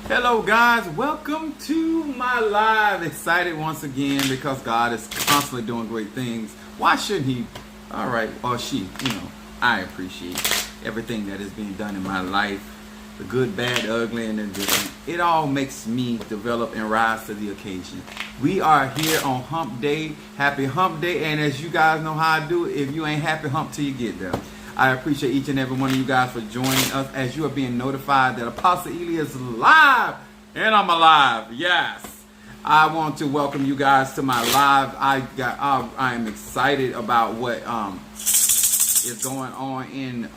Hello guys, welcome to my live. Excited once again because God is constantly doing great things. Why shouldn't he? All right, or she, I appreciate everything that is being done in my life. The good, bad, ugly, and indifferent. It all makes me develop and rise to the occasion. We are here on Hump Day. Happy Hump Day. And as you guys know how I do it, if you ain't happy, hump till you get there. I appreciate each and every one of you guys for joining us as you are being notified that Apostle Ely is live. And I'm alive. Yes. I want to welcome you guys to my live. I am excited about what is going on in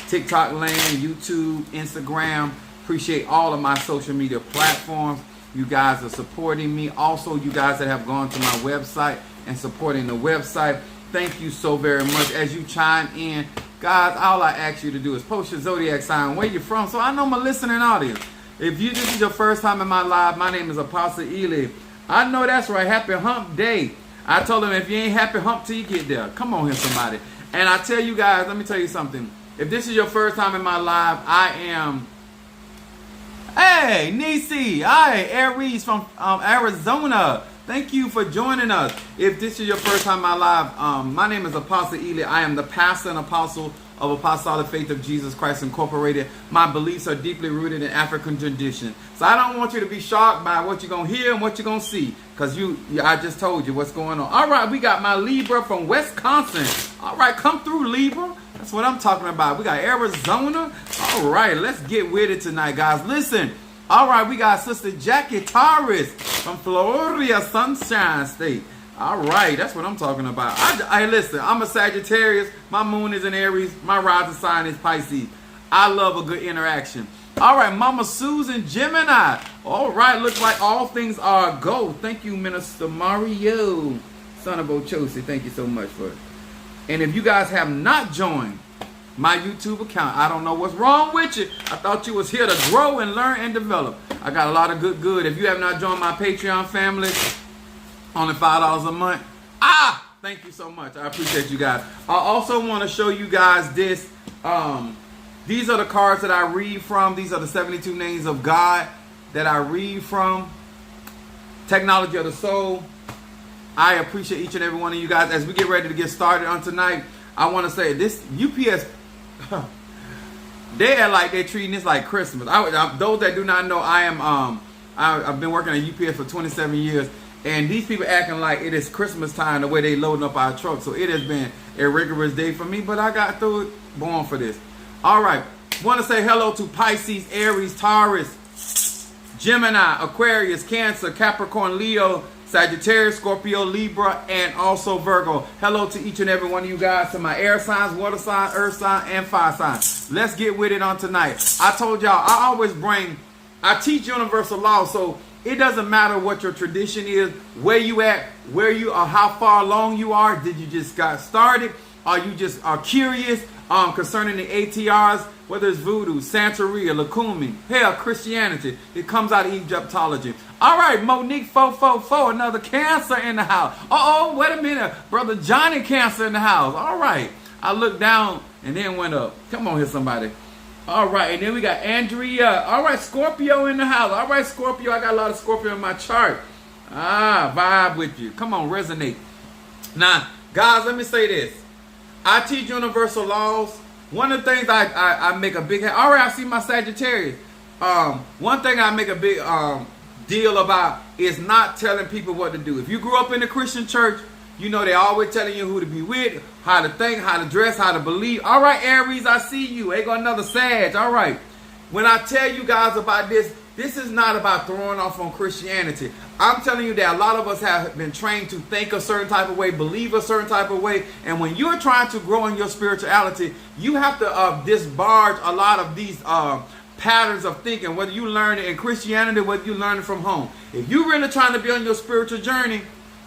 TikTok land, YouTube, Instagram. Appreciate all of my social media platforms. You guys are supporting me. Also, you guys that have gone to my website and supporting the website. Thank you so very much. As you chime in, guys, all I ask you to do is post your zodiac sign, where you're from, so I know my listening audience. If this is your first time in my live, my name is Apostle Ely. I know that's right. Happy Hump Day. I told him if you ain't happy, hump till you get there. Come on here, somebody. And I tell you guys, let me tell you something. If this is your first time in my live, I am... Hey, Nisi. Hi, Aries from Arizona. Thank you for joining us. If this is your first time in my live, my name is Apostle Ely. I am the pastor and apostle of Apostolic Faith of Jesus Christ Incorporated. My beliefs are deeply rooted in African tradition. So I don't want you to be shocked by what you're going to hear and what you're going to see. Because I just told you what's going on. All right, we got my Libra from Wisconsin. All right, come through, Libra. That's what I'm talking about. We got Arizona. All right, let's get with it tonight, guys. Listen. All right, we got Sister Jackie Torres from Florida, Sunshine State. All right, that's what I'm talking about. Listen, I'm a Sagittarius. My moon is in Aries. My rising sign is Pisces. I love a good interaction. All right, Mama Susan, Gemini. All right, looks like all things are a go. Thank you, Minister Mario, son of Ochosi. Thank you so much for it. And if you guys have not joined my YouTube account, I don't know what's wrong with you. I thought you was here to grow and learn and develop. I got a lot of good. If you have not joined my Patreon family, only $5 a month. Thank you so much. I appreciate you guys. I also want to show you guys this. These are the cards that I read from. These are the 72 names of God that I read from. Technology of the Soul. I appreciate each and every one of you guys. As we get ready to get started on tonight, I want to say this UPS, they act like they're treating this like Christmas. Those that do not know, I've been working at UPS for 27 years, and these people acting like it is Christmas time the way they loading up our truck. So it has been a rigorous day for me, but I got through it, born for this. All right, want to say hello to Pisces, Aries, Taurus, Gemini, Aquarius, Cancer, Capricorn, Leo, Sagittarius, Scorpio, Libra, and also Virgo. Hello to each and every one of you guys, to my air signs, water sign, earth sign, and fire sign. Let's get with it on tonight. I told y'all, I teach universal law, so it doesn't matter what your tradition is, where you at, where you are, how far along you are. Did you just got started? Or you just are curious concerning the ATRs, whether it's voodoo, Santeria, Lukumi, hell, Christianity. It comes out of Egyptology. All right, Monique 444, another Cancer in the house. Wait a minute. Brother Johnny Cancer in the house. All right. I looked down and then went up. Come on here, somebody. All right, and then we got Andrea. All right, Scorpio in the house. All right, Scorpio. I got a lot of Scorpio in my chart. Vibe with you. Come on, resonate. Now, guys, let me say this. I teach universal laws. One of the things I make a big... All right, I see my Sagittarius. One thing I make a big deal about is not telling people what to do. If you grew up in the Christian church, you know they always telling you who to be with, how to think, how to dress, how to believe. All right, Aries, I see you. Ain't got another Sag. All right. When I tell you guys about this, this is not about throwing off on Christianity. I'm telling you that a lot of us have been trained to think a certain type of way, believe a certain type of way. And when you're trying to grow in your spirituality, you have to disbarge a lot of these patterns of thinking, whether you learn it in Christianity, whether you learn it from home. If you're really trying to be on your spiritual journey,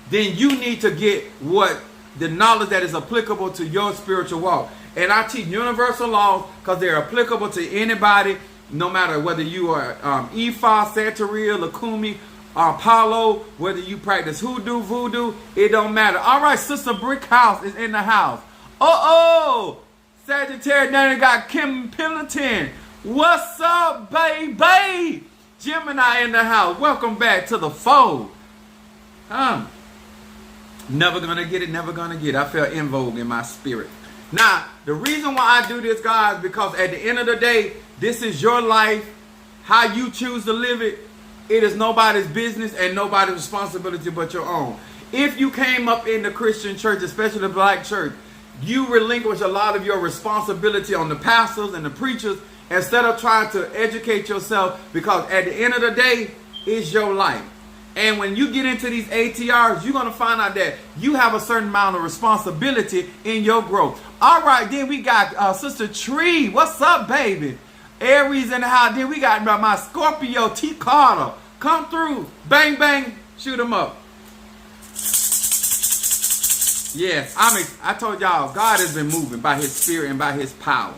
then you need to get the knowledge that is applicable to your spiritual walk. And I teach universal laws because they're applicable to anybody, no matter whether you are Ifa, Santeria, Lukumi, Apollo, whether you practice hoodoo, voodoo, it don't matter. All right, Sister Brick House is in the house. Sagittarius, now they got Kim Pillington. What's up, baby? Gemini in the house. Welcome back to the fold. Never gonna get it, never gonna get it. I felt in vogue in my spirit. Now, the reason why I do this, guys, because at the end of the day, this is your life. How you choose to live it, it is nobody's business and nobody's responsibility but your own. If you came up in the Christian church, especially the black church, you relinquish a lot of your responsibility on the pastors and the preachers instead of trying to educate yourself, because at the end of the day, it's your life. And when you get into these ATRs, you're going to find out that you have a certain amount of responsibility in your growth. All right, then we got Sister Tree. What's up, baby? Aries in the house. Then we got my Scorpio, T. Carter. Come through. Bang, bang. Shoot them up. Yes, I told y'all, God has been moving by his spirit and by his power.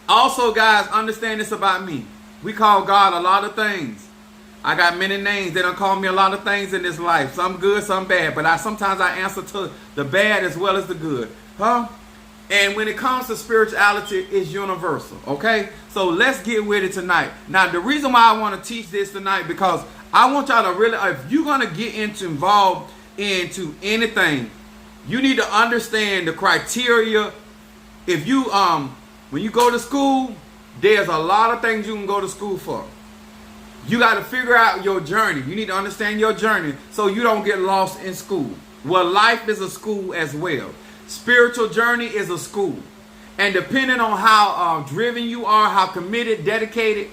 Also, guys, understand this about me. We call God a lot of things. I got many names. They don't call me a lot of things in this life. Some good, some bad. But sometimes I answer to the bad as well as the good. And when it comes to spirituality, it's universal. Okay? So let's get with it tonight. Now, the reason why I want to teach this tonight, because I want y'all to really, if you're going to get involved into anything, you need to understand the criteria. If you, when you go to school, there's a lot of things you can go to school for. You got to figure out your journey. You need to understand your journey so you don't get lost in school. Well, life is a school as well. Spiritual journey is a school. And depending on how driven you are, how committed, dedicated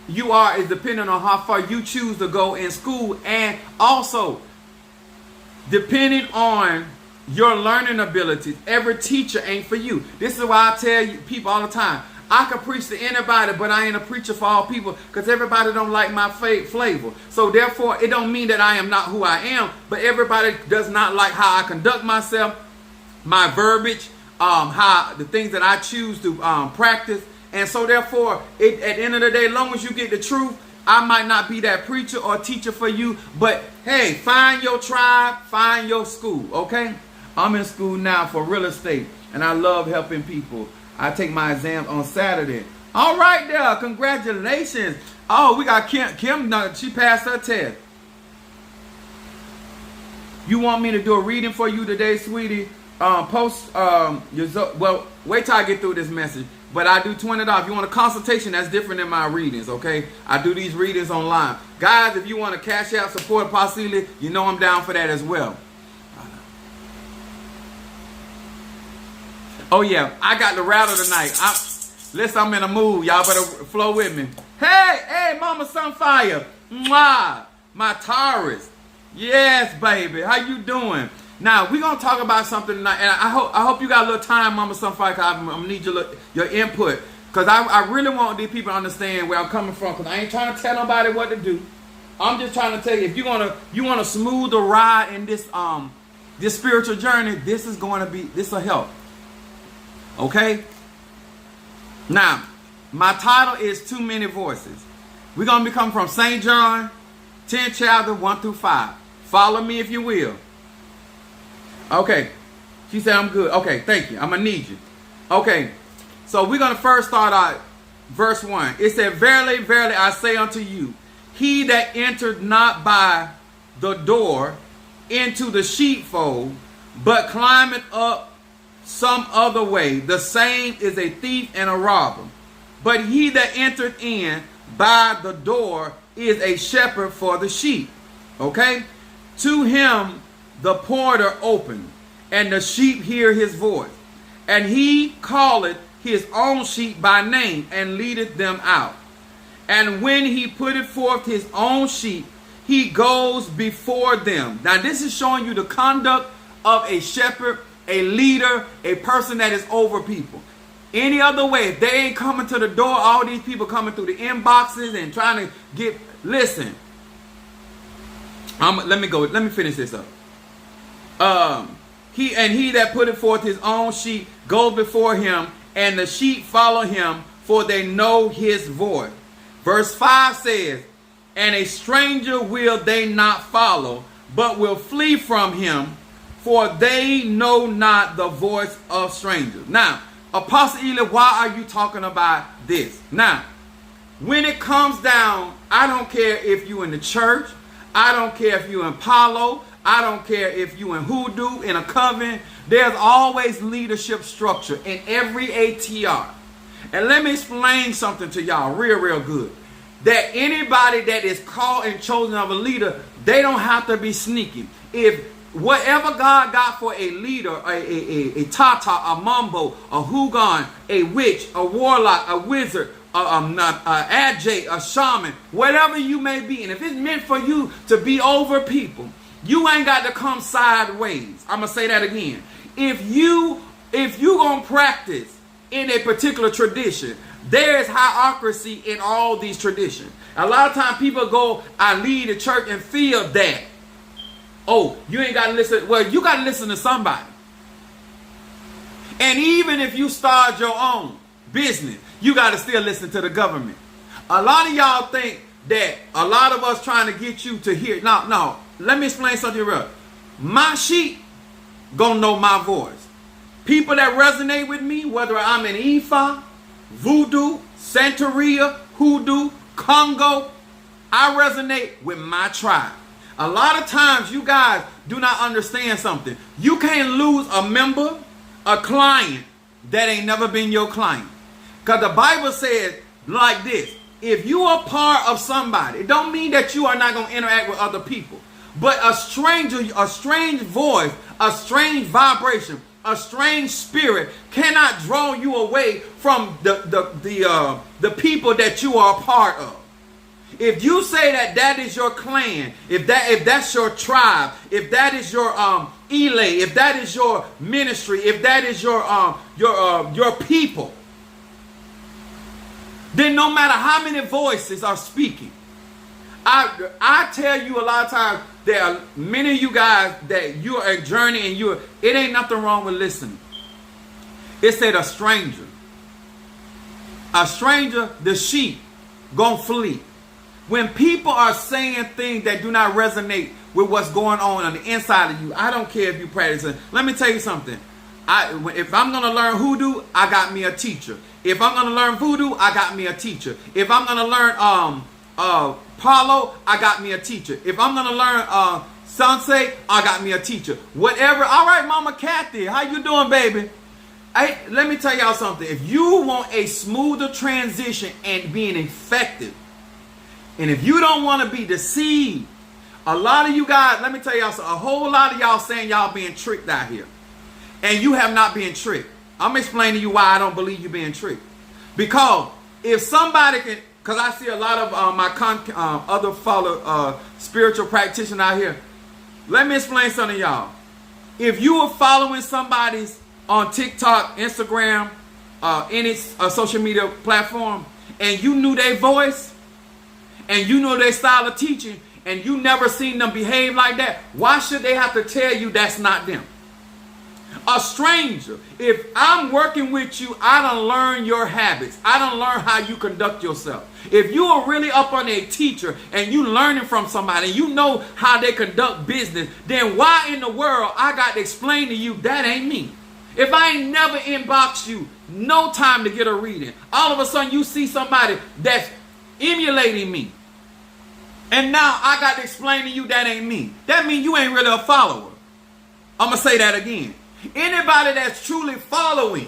you are, is depending on how far you choose to go in school. And also, depending on your learning abilities, every teacher ain't for you. This is why I tell you people all the time, I can preach to anybody, but I ain't a preacher for all people, because everybody don't like my flavor. So therefore, it don't mean that I am not who I am, but everybody does not like how I conduct myself, my verbiage, how the things that I choose to practice. And so therefore, at the end of the day, as long as you get the truth, I might not be that preacher or teacher for you, but hey, find your tribe, find your school, okay? I'm in school now for real estate, and I love helping people. I take my exams on Saturday. All right there. Congratulations. Oh, we got Kim. Kim, she passed her test. You want me to do a reading for you today, sweetie? Well, wait till I get through this message. But I do $20. If you want a consultation, that's different than my readings, okay? I do these readings online. Guys, if you want to cash out, support Possibly, you know I'm down for that as well. Oh yeah, I got the rattle tonight. Listen, I'm in a mood. Y'all better flow with me. Hey, Mama Sunfire. Mwah, my Taurus. Yes, baby. How you doing? Now, we're going to talk about something tonight. And I hope you got a little time, Mama Sunfire, because I'm going to need your input. Because I really want these people to understand where I'm coming from. Because I ain't trying to tell nobody what to do. I'm just trying to tell you, if you want to smooth the ride in this spiritual journey, this will help. Okay? Now, my title is Too Many Voices. We're going to be coming from St. John, 10th chapter, 1 through 5. Follow me if you will. Okay. She said I'm good. Okay, thank you. I'm going to need you. Okay. So we're going to first start out verse 1. It said, Verily, verily, I say unto you, he that entered not by the door into the sheepfold, but climbeth up some other way, the same is a thief and a robber. But he that entered in by the door is a shepherd for the sheep. Okay? To him the porter opened, and the sheep hear his voice. And he calleth his own sheep by name, and leadeth them out. And when he putteth forth his own sheep, he goes before them. Now this is showing you the conduct of a shepherd, a leader, a person that is over people. Any other way, if they ain't coming to the door, all these people coming through the inboxes and trying to get, listen. Let me finish this up. He that putteth forth his own sheep goes before him, and the sheep follow him, for they know his voice. Verse 5 says, And a stranger will they not follow, but will flee from him, for they know not the voice of strangers. Now, Apostle Eli, why are you talking about this? Now, when it comes down, I don't care if you in the church, I don't care if you in Palo, I don't care if you in Hoodoo, in a coven, there's always leadership structure in every ATR. And let me explain something to y'all real good. That anybody that is called and chosen of a leader, they don't have to be sneaky. If whatever God got for a leader, a Tata, a Mumbo, a Hugon, a witch, a warlock, a wizard, a Ajay, a shaman, whatever you may be, and if it's meant for you to be over people, you ain't got to come sideways. I'm going to say that again. If you going to practice in a particular tradition, there is hierarchy in all these traditions. A lot of times people go, I lead the church and feel that. Oh, you ain't got to listen. Well, you got to listen to somebody. And even if you start your own business, you got to still listen to the government. A lot of y'all think that a lot of us trying to get you to hear. No. Let me explain something real. My sheep gonna know my voice. People that resonate with me, whether I'm in Ifa, Voodoo, Santeria, Hoodoo, Congo, I resonate with my tribe. A lot of times you guys do not understand something. You can't lose a member, a client that ain't never been your client. Because the Bible says like this. If you are part of somebody, it don't mean that you are not going to interact with other people. But a stranger, a strange voice, a strange vibration, a strange spirit cannot draw you away from the people that you are a part of. If you say that is your clan, if that's your tribe, if that is your elay, if that is your ministry, if that is your people, then no matter how many voices are speaking, I tell you a lot of times, there are many of you guys that you are a journey and it ain't nothing wrong with listening. It said a stranger. A stranger, the sheep, gonna flee. When people are saying things that do not resonate with what's going on the inside of you, I don't care if you practice it. Let me tell you something. If I'm going to learn Hoodoo, I got me a teacher. If I'm going to learn Voodoo, I got me a teacher. If I'm going to learn Palo, I got me a teacher. If I'm going to learn Sansei, I got me a teacher. Whatever. All right, Mama Kathy, how you doing, baby? Let me tell y'all something. If you want a smoother transition and being effective, and if you don't want to be deceived, a lot of you guys, let me tell y'all something, a whole lot of y'all saying y'all being tricked out here. And you have not been tricked. I'm explaining to you why I don't believe you're being tricked. Because if somebody can, because I see a lot of my other fellow spiritual practitioners out here. Let me explain something to y'all. If you are following somebody's on TikTok, Instagram, any social media platform, and you knew their voice, and you know their style of teaching, and you never seen them behave like that, why should they have to tell you that's not them? A stranger, if I'm working with you, I done learn your habits. I done learn how you conduct yourself. If you are really up on a teacher and you learning from somebody, and you know how they conduct business, then why in the world I got to explain to you that ain't me? If I ain't never inboxed you, no time to get a reading, all of a sudden you see somebody that's emulating me. And now I got to explain to you that ain't me. That means you ain't really a follower. I'm going to say that again. Anybody that's truly following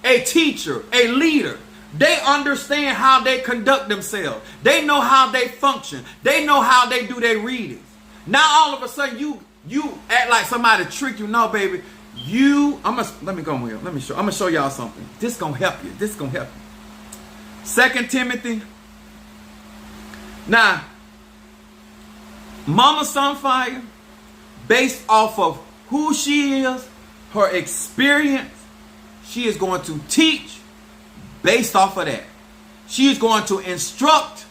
a teacher, a leader, they understand how they conduct themselves. They know how they function. They know how they do their readings. Now all of a sudden you act like somebody tricked you. No, baby. Let me go here. I'm going to show y'all something. This going to help you. This is going to help you. 2 Timothy. Now, Mama Sunfire, based off of who she is, her experience, she is going to teach based off of that. She is going to instruct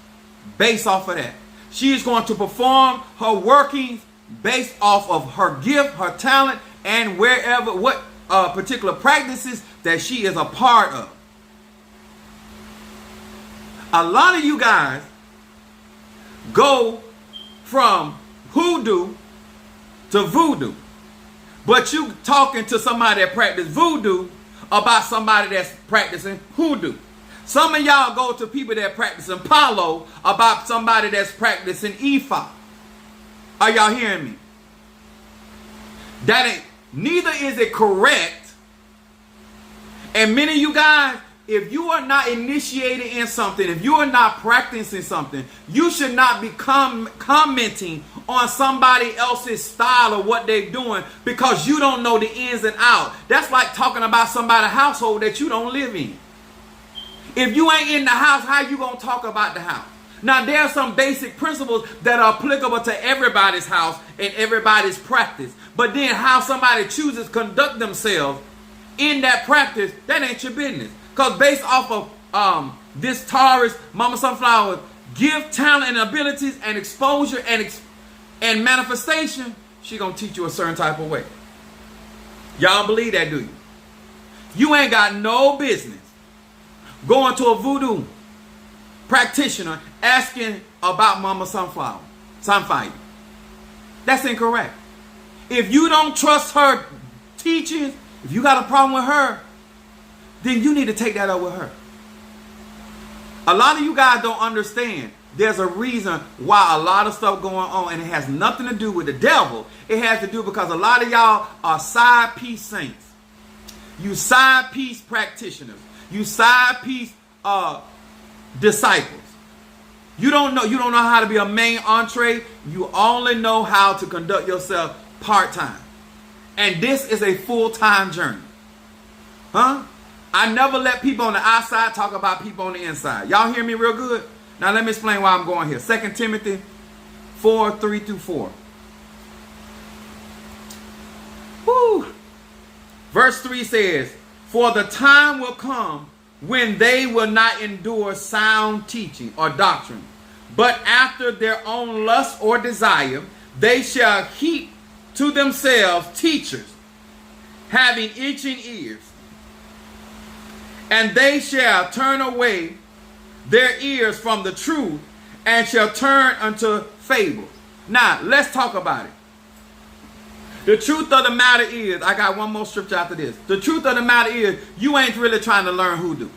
based off of that. She is going to perform her workings based off of her gift, her talent, and what particular practices that she is a part of. A lot of you guys go from hoodoo to voodoo. But you talking to somebody that practice voodoo about somebody that's practicing hoodoo. Some of y'all go to people that practicing Palo about somebody that's practicing Ifa. Are y'all hearing me? That ain't, neither is it correct. And many of you guys, if you are not initiated in something, if you are not practicing something, you should not be commenting on somebody else's style or what they're doing because you don't know the ins and outs. That's like talking about somebody's household that you don't live in. If you ain't in the house, how you going to talk about the house? Now, there are some basic principles that are applicable to everybody's house and everybody's practice. But then how somebody chooses to conduct themselves in that practice, that ain't your business. Because based off of this Taurus, Mama Sunflower, give talent and abilities and exposure and manifestation, she going to teach you a certain type of way. Y'all believe that, do you? You ain't got no business going to a voodoo practitioner asking about Mama Sunflower. That's incorrect. If you don't trust her teachings, if you got a problem with her, then you need to take that up with her. A lot of you guys don't understand. There's a reason why a lot of stuff going on, and it has nothing to do with the devil. It has to do because a lot of y'all are side piece saints. You side piece practitioners. You side piece disciples. You don't know how to be a main entree. You only know how to conduct yourself part-time. And this is a full-time journey. Huh? I never let people on the outside talk about people on the inside. Y'all hear me real good? Now let me explain why I'm going here. 2 Timothy 4:3-4. Woo. Verse 3 says, "For the time will come when they will not endure sound teaching or doctrine, but after their own lust or desire, they shall heap to themselves teachers, having itching ears. And they shall turn away their ears from the truth, and shall turn unto fables." Now, let's talk about it. The truth of the matter is, I got one more scripture after this. The truth of the matter is, you ain't really trying to learn hoodoo.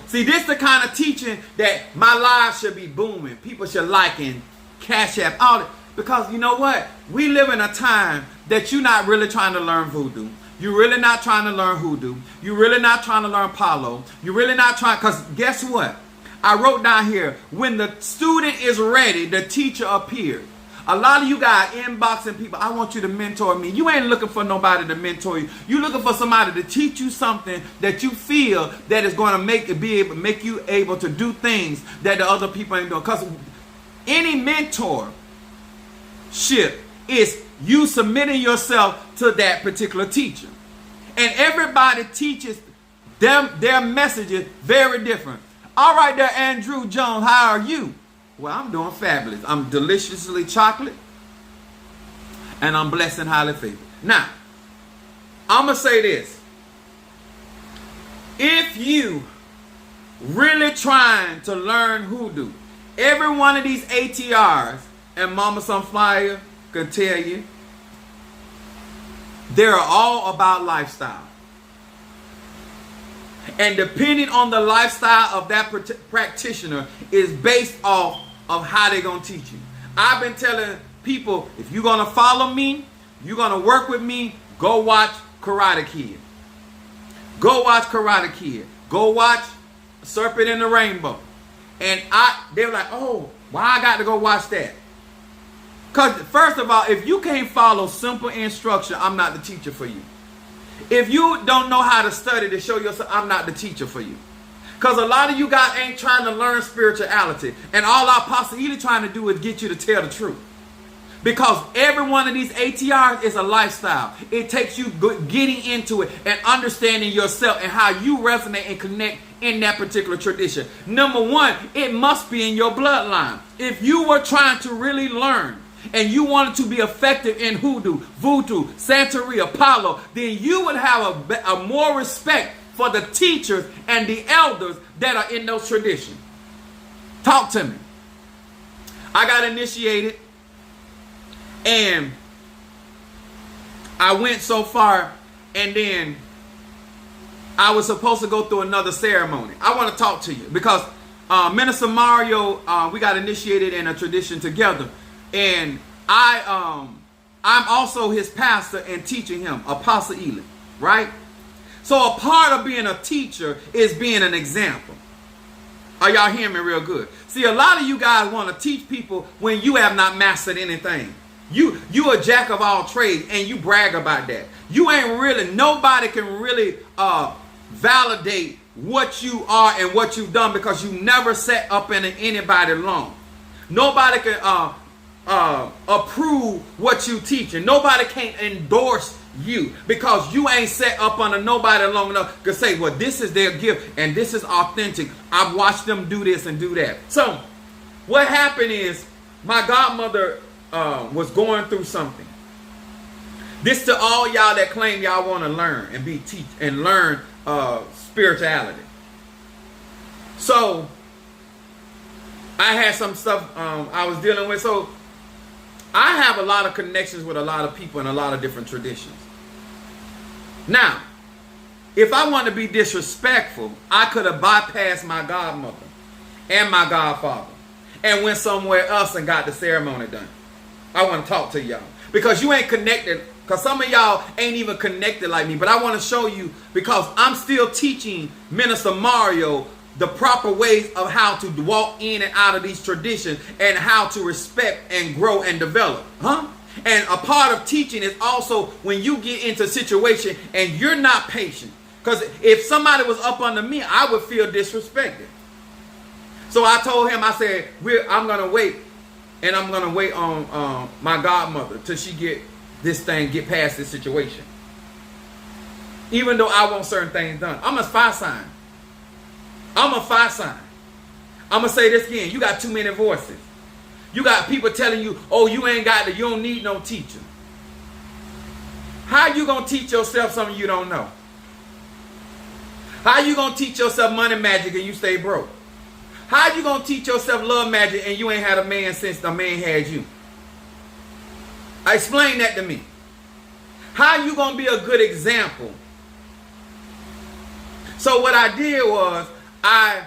See, this is the kind of teaching that my live should be booming. People should like and cash app all that. Because you know what? We live in a time that you're not really trying to learn voodoo. You're really not trying to learn hoodoo. You're really not trying to learn Palo. You're really not trying, because guess what? I wrote down here, when the student is ready, the teacher appears. A lot of you guys inboxing people, I want you to mentor me. You ain't looking for nobody to mentor you. You're looking for somebody to teach you something that you feel that is going to make you able to do things that the other people ain't doing. Because any mentorship is you submitting yourself to that particular teacher. And everybody teaches them their messages very different. All right there, Andrew Jones, how are you? Well, I'm doing fabulous. I'm deliciously chocolate. And I'm blessed and highly favored. Now, I'm going to say this. If you really trying to learn hoodoo, every one of these ATRs, and Mama Sunflower can tell you, they're all about lifestyle. And depending on the lifestyle of that practitioner is based off of how they're going to teach you. I've been telling people, if you're going to follow me, you're going to work with me, go watch Karate Kid. Go watch Karate Kid. Go watch Serpent in the Rainbow. And they were like, oh, why I got to go watch that? Because first of all, if you can't follow simple instruction, I'm not the teacher for you. If you don't know how to study to show yourself, I'm not the teacher for you. Because a lot of you guys ain't trying to learn spirituality. And all our Apostle Ely trying to do is get you to tell the truth. Because every one of these ATRs is a lifestyle. It takes you getting into it and understanding yourself and how you resonate and connect in that particular tradition. Number one, it must be in your bloodline. If you were trying to really learn and you wanted to be effective in hoodoo, voodoo, Santeria, Palo, then you would have a more respect for the teachers and the elders that are in those traditions. Talk to me. I got initiated and I went so far, and then I was supposed to go through another ceremony. I want to talk to you because Minister Mario, we got initiated in a tradition together, and I'm also his pastor and teaching him, Apostle Ely, right? So a part of being a teacher is being an example. Are y'all hearing me real good? See, a lot of you guys want to teach people when you have not mastered anything. You a jack of all trades, and you brag about that. You ain't really, nobody can really validate what you are and what you've done because you never sat up in anybody long. Nobody can approve what you teach, and nobody can't endorse you because you ain't set up under nobody long enough to say, well, this is their gift and this is authentic. I've watched them do this and do that. So what happened is my godmother was going through something. This to all y'all that claim y'all want to learn and learn spirituality. So I had some stuff I was dealing with. So I have a lot of connections with a lot of people in a lot of different traditions. Now, if I want to be disrespectful, I could have bypassed my godmother and my godfather and went somewhere else and got the ceremony done. I want to talk to y'all because you ain't connected, because some of y'all ain't even connected like me. But I want to show you because I'm still teaching Minister Mario the proper ways of how to walk in and out of these traditions and how to respect and grow and develop. And a part of teaching is also when you get into a situation and you're not patient. Because if somebody was up under me, I would feel disrespected. So I told him, I said, I'm going to wait. And I'm going to wait on my godmother till she get past this situation. Even though I want certain things done. I'm a fire sign. I'm going to say this again. You got too many voices. You got people telling you, oh, you don't need no teacher. How you going to teach yourself something you don't know? How you going to teach yourself money magic and you stay broke? How you going to teach yourself love magic and you ain't had a man since the man had you? Explain that to me. How you going to be a good example? So what I did was I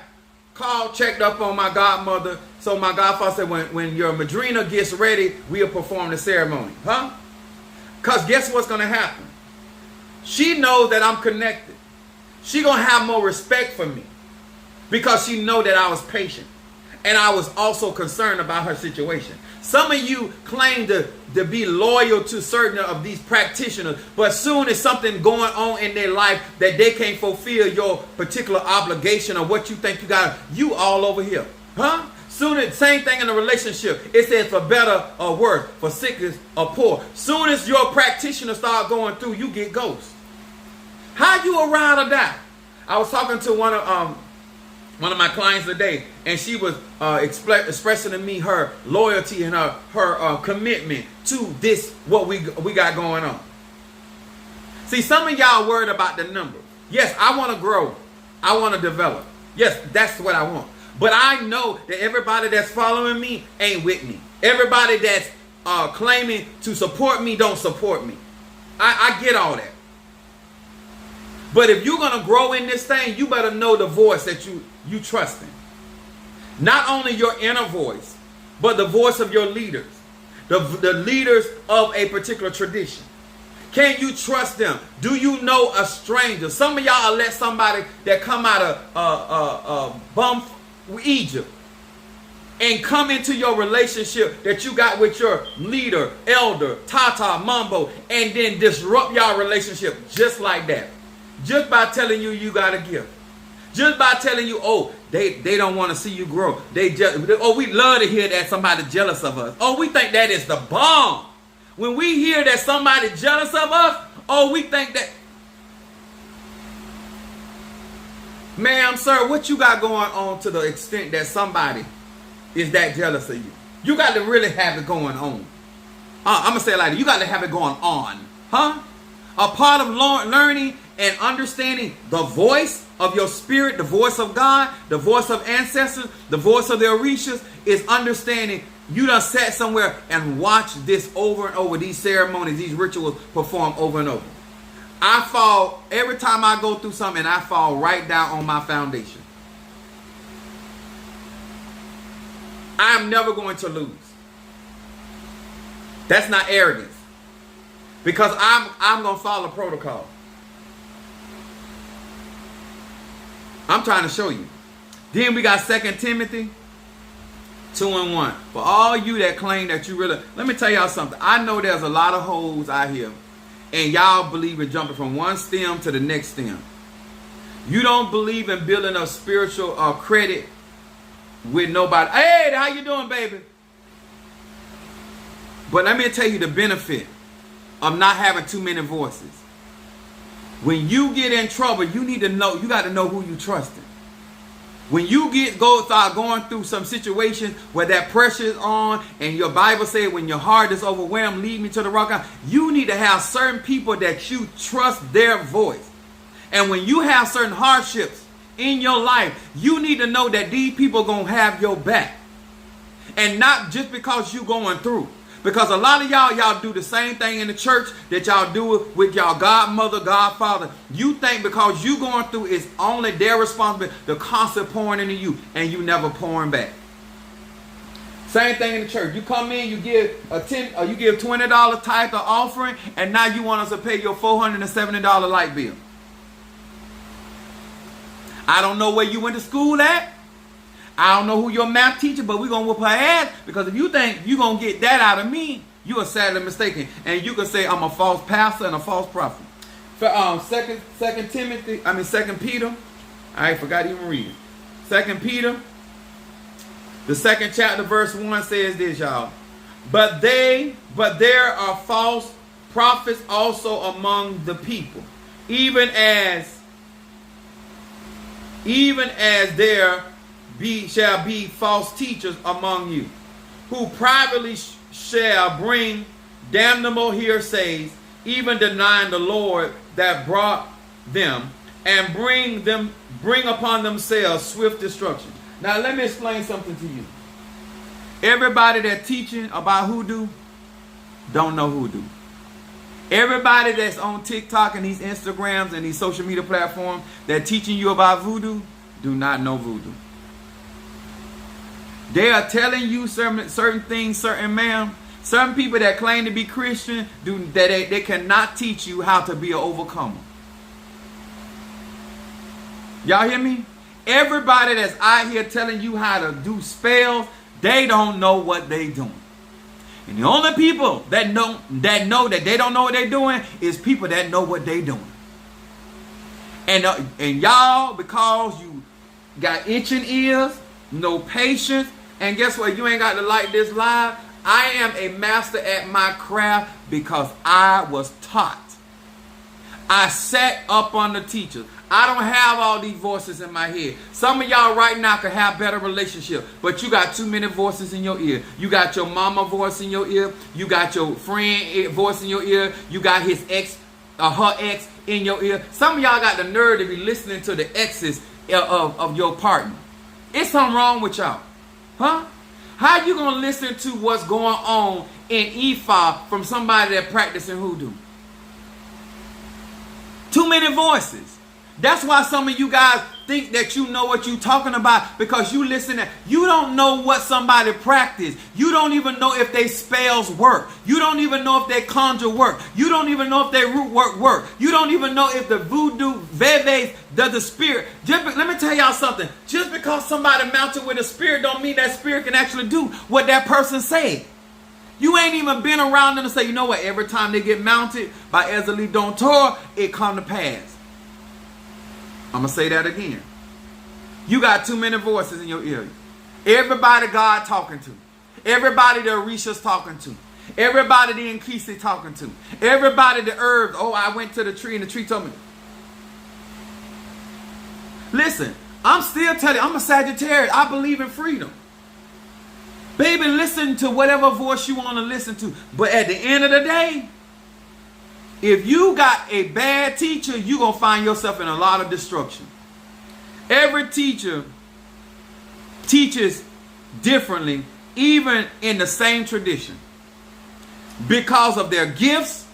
checked up on my godmother. So my godfather said, when your madrina gets ready, we'll perform the ceremony. Because guess what's going to happen? She knows that I'm connected. She going to have more respect for me because she know that I was patient. And I was also concerned about her situation. Some of you claim to be loyal to certain of these practitioners, but soon as something going on in their life that they can't fulfill your particular obligation or what you think you got, you all over here. Soon as, same thing in a relationship. It says for better or worse, for sickness or poor. Soon as your practitioner start going through, you get ghosts. How you a ride or die? I was talking to one of my clients today, and she was expressing to me her loyalty and her commitment to this, what we got going on. See, some of y'all worried about the number. Yes, I want to grow. I want to develop. Yes, that's what I want. But I know that everybody that's following me ain't with me. Everybody that's claiming to support me don't support me. I get all that. But if you're going to grow in this thing, you better know the voice that you trust in. Not only your inner voice, but the voice of your leaders. The leaders of a particular tradition. Can you trust them? Do you know a stranger? Some of y'all let somebody that come out of bum Egypt and come into your relationship that you got with your leader, elder, Tata, Mambo, and then disrupt your relationship just like that. Just by telling you got a gift. Just by telling you, oh, they don't want to see you grow. We love to hear that somebody jealous of us. Oh, we think that is the bomb. When we hear that somebody jealous of us, oh, we think that. Ma'am, sir, what you got going on to the extent that somebody is that jealous of you? You got to really have it going on. I'm going to say it like that. You got to have it going on. A part of learning and understanding the voice of your spirit, the voice of God, the voice of ancestors, the voice of the Orishas, is understanding you done sat somewhere and watched this over and over, these ceremonies, these rituals perform over and over. I fall every time I go through something, and I fall right down on my foundation. I'm never going to lose. That's not arrogance. Because I'm going to follow protocol. I'm trying to show you. Then we got 2 Timothy 2:1. For all you that claim that you really... Let me tell y'all something. I know there's a lot of hoes out here. And y'all believe in jumping from one stem to the next stem. You don't believe in building a spiritual credit with nobody. Hey, how you doing, baby? But let me tell you the benefit of not having too many voices. When you get in trouble, you need to know, you got to know who you trusting. When you start going through some situations where that pressure is on, and your Bible says when your heart is overwhelmed, lead me to the rock. You need to have certain people that you trust their voice. And when you have certain hardships in your life, you need to know that these people are going to have your back. And not just because you're going through. Because a lot of y'all do the same thing in the church that y'all do with y'all godmother, godfather. You think because you going through, it's only their responsibility to constant pouring into you, and you never pouring back. Same thing in the church. You come in, you give you give $20 tithe or offering, and now you want us to pay your $470 light bill. I don't know where you went to school at. I don't know who your math teacher, but we're going to whoop her ass, because if you think you're going to get that out of me, you are sadly mistaken. And you can say I'm a false pastor and a false prophet. For 2 Peter, I forgot to even read it. 2 Peter, the 2nd chapter, verse 1 says this, y'all. But there are false prophets also among the people, even as there shall be false teachers among you, who privately shall bring damnable hearsays, even denying the Lord that brought them, and bring upon themselves swift destruction. Now let me explain something to you. Everybody that's teaching about hoodoo don't know hoodoo. Everybody that's on TikTok and these Instagrams and these social media platforms that teaching you about voodoo do not know voodoo. They are telling you certain things, certain people that claim to be Christian, they cannot teach you how to be an overcomer. Y'all hear me? Everybody that's out here telling you how to do spells, they don't know what they doing. And the only people that know that they don't know what they're doing is people that know what they're doing. And y'all, because you got itching ears, no patience, and guess what? You ain't got to like this live. I am a master at my craft because I was taught. I sat up on the teachers. I don't have all these voices in my head. Some of y'all right now can have better relationship, but you got too many voices in your ear. You got your mama voice in your ear. You got your friend voice in your ear. You got his ex or her ex in your ear. Some of y'all got the nerve to be listening to the exes of your partner. It's something wrong with y'all. Huh? How you going to listen to what's going on in Ifa from somebody that practicing hoodoo? Too many voices. That's why some of you guys think that you know what you're talking about, because you listen to, you don't know what somebody practice. You don't even know if they spells work. You don't even know if they conjure work. You don't even know if they root work. You don't even know if the voodoo veve does the spirit. Let me tell y'all something. Just because somebody mounted with a spirit don't mean that spirit can actually do what that person said. You ain't even been around them to say, you know what, every time they get mounted by Ezeli Dontor, it come to pass. I'm going to say that again. You got too many voices in your ear. Everybody God talking to. Everybody the Orisha's talking to. Everybody the Nkisi talking to. Everybody the herbs. Oh, I went to the tree and the tree told me. Listen, I'm still telling you, I'm a Sagittarius. I believe in freedom. Baby, listen to whatever voice you want to listen to. But at the end of the day, if you got a bad teacher, you're going to find yourself in a lot of destruction. Every teacher teaches differently, even in the same tradition. Because of their gifts,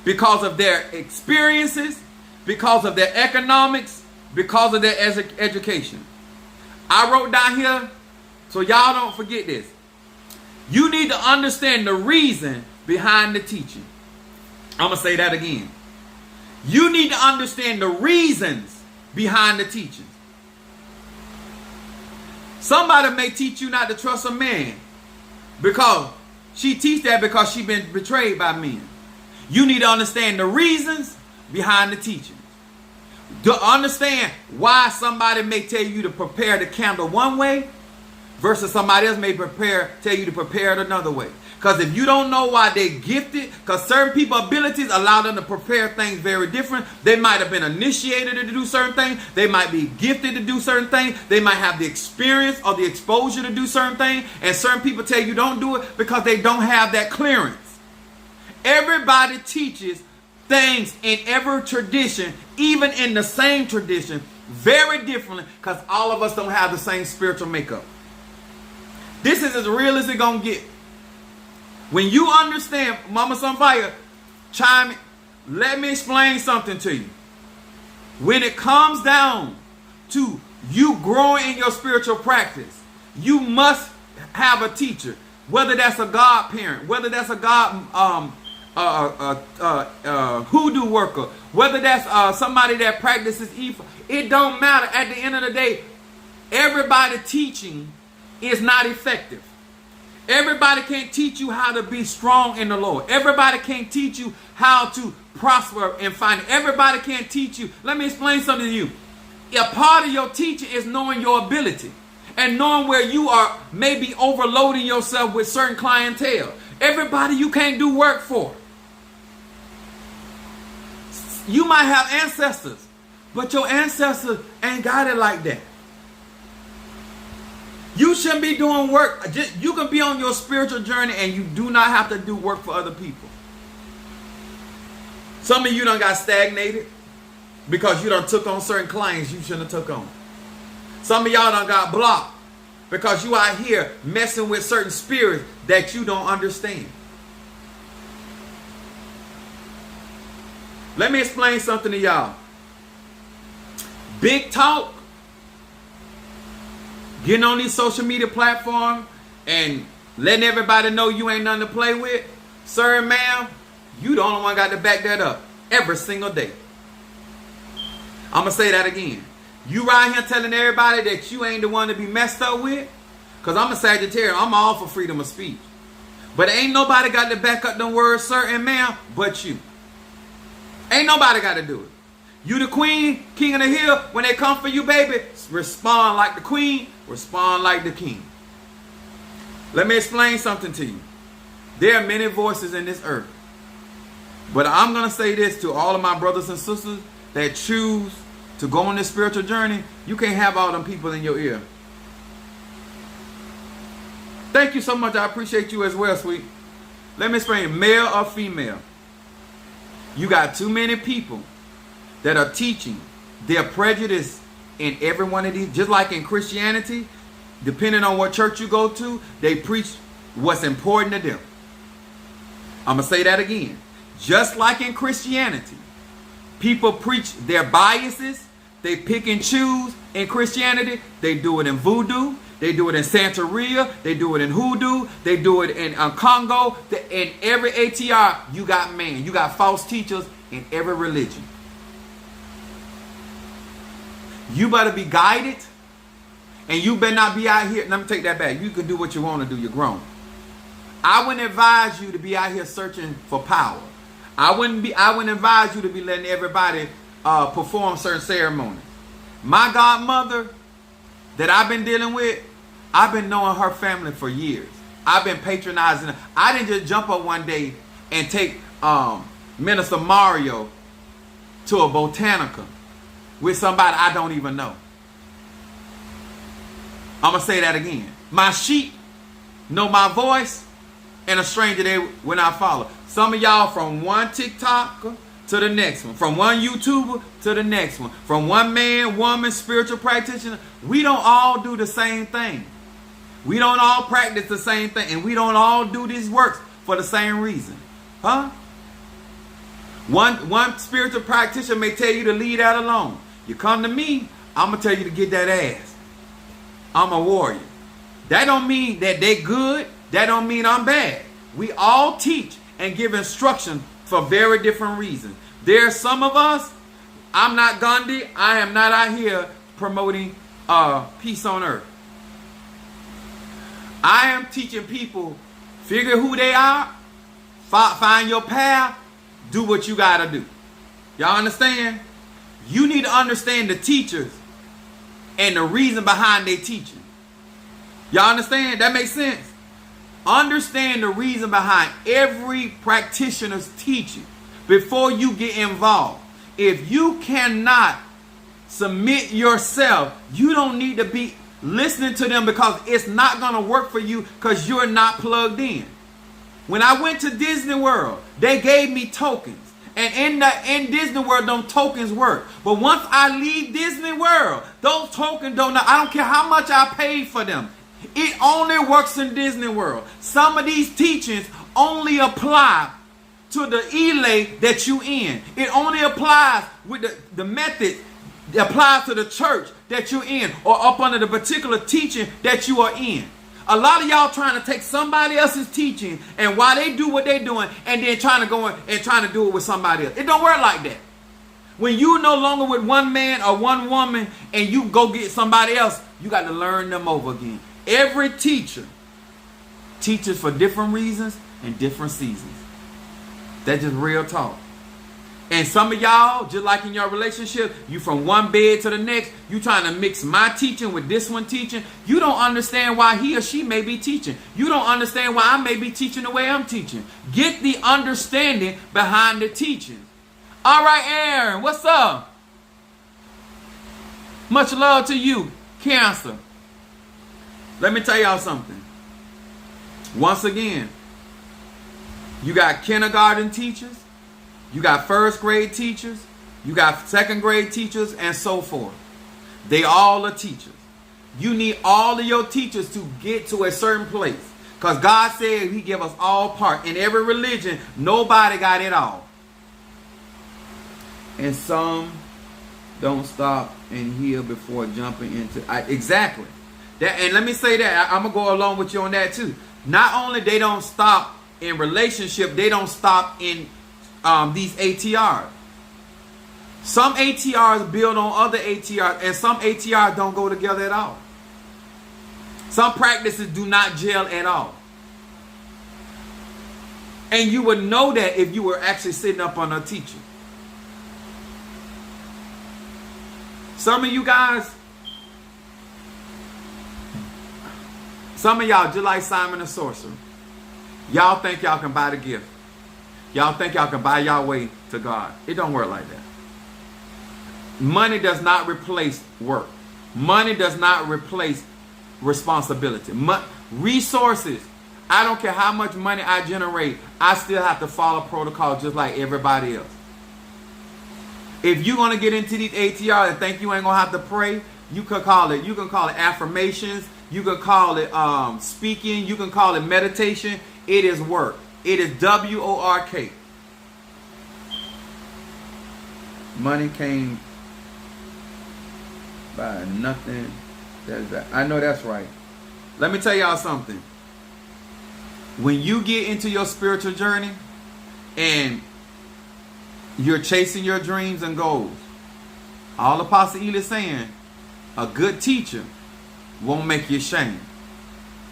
because of their experiences, because of their economics, because of their education. I wrote down here, so y'all don't forget this. You need to understand the reason behind the teaching. I'm going to say that again. You need to understand the reasons behind the teaching. Somebody may teach you not to trust a man because she teach that because she been betrayed by men. You need to understand the reasons behind the teaching. To understand why somebody may tell you to prepare the candle one way versus somebody else may tell you to prepare it another way. Because if you don't know why they gifted, because certain people's abilities allow them to prepare things very different. They might have been initiated to do certain things. They might be gifted to do certain things. They might have the experience or the exposure to do certain things. And certain people tell you don't do it because they don't have that clearance. Everybody teaches things in every tradition, even in the same tradition, very differently because all of us don't have the same spiritual makeup. This is as real as it's going to get. When you understand, Mama Sunfire, chime in. Let me explain something to you. When it comes down to you growing in your spiritual practice, you must have a teacher. Whether that's a godparent, whether that's a hoodoo worker, whether that's somebody that practices evil. It don't matter. At the end of the day, everybody teaching is not effective. Everybody can't teach you how to be strong in the Lord. Everybody can't teach you how to prosper and find it. Everybody can't teach you. Let me explain something to you. A part of your teaching is knowing your ability and knowing where you are maybe overloading yourself with certain clientele. Everybody you can't do work for. You might have ancestors, but your ancestors ain't got it like that. You shouldn't be doing work. You can be on your spiritual journey and you do not have to do work for other people. Some of you done got stagnated because you done took on certain clients you shouldn't have took on. Some of y'all done got blocked because you out here messing with certain spirits that you don't understand. Let me explain something to y'all. Big talk, getting on these social media platforms and letting everybody know you ain't nothing to play with, sir and ma'am, you the only one got to back that up every single day. I'm going to say that again. You right here telling everybody that you ain't the one to be messed up with, because I'm a Sagittarius. I'm all for freedom of speech. But ain't nobody got to back up them words, sir and ma'am, but you. Ain't nobody got to do it. You the queen, king of the hill. When they come for you, baby, respond like the queen, respond like the king. Let me explain something to you. There are many voices in this earth. But I'm going to say this to all of my brothers and sisters that choose to go on this spiritual journey. You can't have all them people in your ear. Thank you so much. I appreciate you as well, sweet. Let me explain, male or female. You got too many people that are teaching their prejudice in every one of these. Just like in Christianity, depending on what church you go to, they preach what's important to them. I'm going to say that again. Just like in Christianity, people preach their biases. They pick and choose in Christianity. They do it in voodoo. They do it in Santeria. They do it in hoodoo. They do it in Congo. In every ATR, you got man. You got false teachers in every religion. You better be guided. And you better not be out here. Let me take that back. You can do what you want to do. You're grown. I wouldn't advise you to be out here searching for power. I wouldn't advise you to be letting everybody perform certain ceremonies. My godmother that I've been dealing with, I've been knowing her family for years. I've been patronizing her. I didn't just jump up one day and take Minister Mario to a botanica with somebody I don't even know. I'm going to say that again. My sheep know my voice, and a stranger they will not follow. Some of y'all from one TikToker to the next one. From one YouTuber to the next one. From one man, woman, spiritual practitioner. We don't all do the same thing. We don't all practice the same thing. And we don't all do these works for the same reason. Huh? One spiritual practitioner may tell you to leave that alone. You come to me, I'm going to tell you to get that ass. I'm a warrior. That don't mean that they good. That don't mean I'm bad. We all teach and give instruction for very different reasons. There are some of us, I'm not Gandhi. I am not out here promoting peace on earth. I am teaching people, figure who they are, find your path, do what you got to do. Y'all understand? You need to understand the teachers and the reason behind their teaching. Y'all understand? That makes sense? Understand the reason behind every practitioner's teaching before you get involved. If you cannot submit yourself, you don't need to be listening to them, because it's not going to work for you because you're not plugged in. When I went to Disney World, they gave me tokens. And in Disney World, them tokens work. But once I leave Disney World, those tokens I don't care how much I paid for them. It only works in Disney World. Some of these teachings only apply to the elay that you in. It only applies with the method that applies to the church that you're in, or up under the particular teaching that you are in. A lot of y'all trying to take somebody else's teaching and why they do what they're doing, and then trying to go in and trying to do it with somebody else. It don't work like that. When you no longer with one man or one woman and you go get somebody else, you got to learn them over again. Every teacher teaches for different reasons and different seasons. That's just real talk. And some of y'all, just like in your relationship, you from one bed to the next, you trying to mix my teaching with this one teaching. You don't understand why he or she may be teaching. You don't understand why I may be teaching the way I'm teaching. Get the understanding behind the teaching. All right, Aaron, what's up? Much love to you, Cancer. Let me tell y'all something. Once again, you got kindergarten teachers. You got first grade teachers, you got second grade teachers, and so forth. They all are teachers. You need all of your teachers to get to a certain place. Because God said he give us all part. In every religion, nobody got it all. And some don't stop and heal before jumping into... exactly. And let me say that. I'm going to go along with you on that too. Not only they don't stop in relationship, they don't stop in... these ATRs. Some ATRs build on other ATRs, and some ATRs don't go together at all. Some practices do not gel at all. And you would know that if you were actually sitting up on a teacher. Some of you guys, some of y'all, just like Simon the Sorcerer, y'all think y'all can buy the gift. Y'all think y'all can buy y'all way to God. It don't work like that. Money does not replace work. Money does not replace responsibility. Resources. I don't care how much money I generate. I still have to follow protocol just like everybody else. If you're going to get into these ATR and think you ain't going to have to pray, you can call it affirmations. You can call it speaking. You can call it meditation. It is work. It is WORK. Money came by nothing. I know that's right. Let me tell y'all something. When you get into your spiritual journey and you're chasing your dreams and goals, all Apostle Ely is saying, a good teacher won't make you ashamed.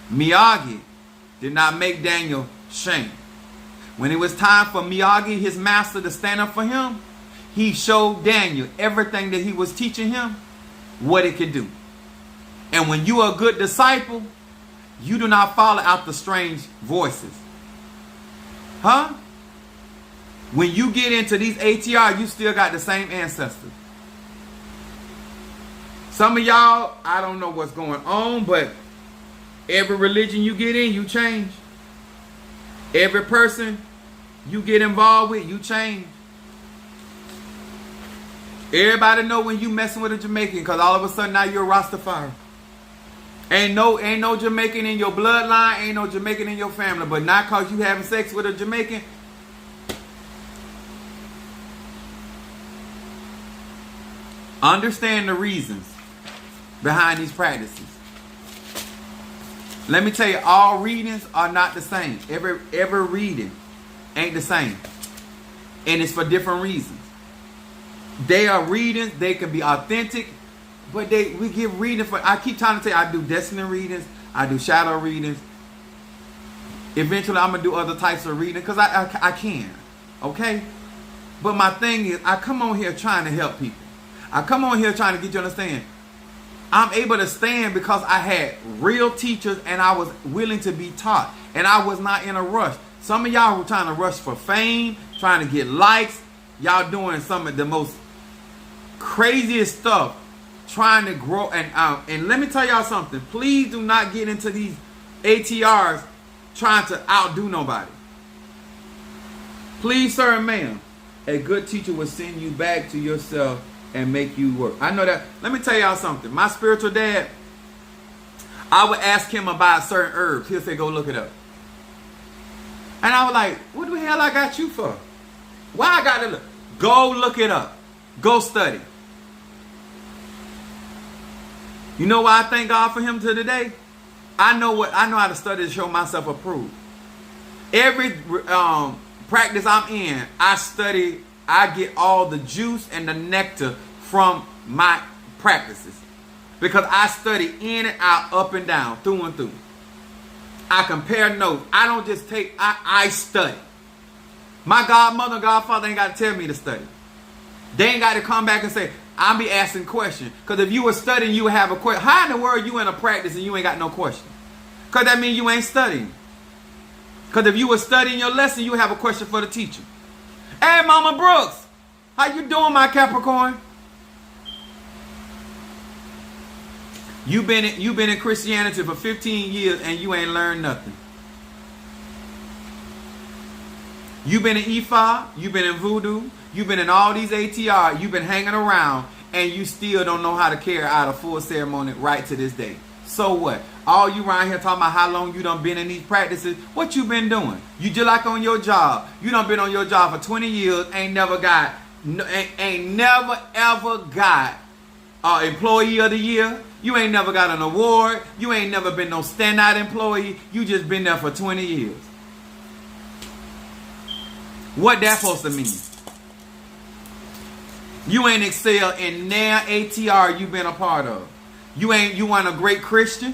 Miyagi did not make Daniel shame. When it was time for Miyagi, his master, to stand up for him, he showed Daniel everything that he was teaching him, what it could do. And when you are a good disciple, you do not follow after strange voices. Huh? When you get into these ATR, you still got the same ancestors. Some of y'all, I don't know what's going on, but every religion you get in, you change. Every person you get involved with, you change. Everybody know when you messing with a Jamaican, because all of a sudden now you're a Rastafari. Ain't no Jamaican in your bloodline, ain't no Jamaican in your family, but not because you having sex with a Jamaican, Understand the reasons behind these practices. Let me tell you, all readings are not the same. Every reading ain't the same. And it's for different reasons. They are readings, they can be authentic, but we give readings for, I keep trying to tell you, I do destiny readings, I do shadow readings. Eventually I'm going to do other types of reading because I can. Okay? But my thing is, I come on here trying to help people. I come on here trying to get you to understand. I'm able to stand because I had real teachers and I was willing to be taught. And I was not in a rush. Some of y'all were trying to rush for fame, trying to get likes. Y'all doing some of the most craziest stuff, trying to grow. And let me tell y'all something. Please do not get into these ATRs trying to outdo nobody. Please, sir and ma'am, a good teacher will send you back to yourself and make you work. I know that. Let me tell y'all something. My spiritual dad, I would ask him about certain herbs. He'll say, go look it up. And I was like, what the hell I got you for? Why I got to look? Go look it up. Go study. You know why I thank God for him to today? I know how to study to show myself approved. Every practice I'm in, I study. I get all the juice and the nectar from my practices. Because I study in and out, up and down, through and through. I compare notes. I don't just take, I study. My godmother and godfather ain't got to tell me to study. They ain't got to come back and say, I'll be asking questions. Because if you were studying, you would have a question. How in the world you in a practice and you ain't got no question? Because that means you ain't studying. Because if you were studying your lesson, you would have a question for the teacher. Hey, Mama Brooks, how you doing, my Capricorn? You've been in Christianity for 15 years and you ain't learned nothing. You've been in Ifa, you've been in Voodoo, you've been in all these ATR, you've been hanging around, and you still don't know how to carry out a full ceremony right to this day. So what? All you around here talking about how long you done been in these practices, what you been doing? You just like on your job. You done been on your job for 20 years, ain't never ever got employee of the year. You ain't never got an award. You ain't never been no standout employee. You just been there for 20 years. What that supposed to mean? You ain't excel in their ATR you been a part of. You weren't a great Christian.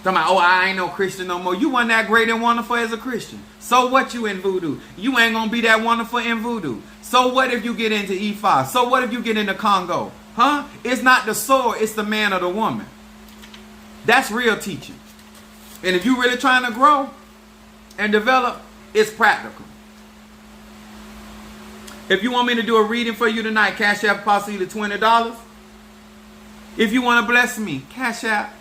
Talking about, oh, I ain't no Christian no more. You weren't that great and wonderful as a Christian. So what you in Voodoo? You ain't gonna be that wonderful in Voodoo. So what if you get into Ifa? So what if you get into Congo? Huh? It's not the sword, it's the man or the woman. That's real teaching. And if you really trying to grow and develop, it's practical. If you want me to do a reading for you tonight, Cash App possibly $20. If you want to bless me, Cash App,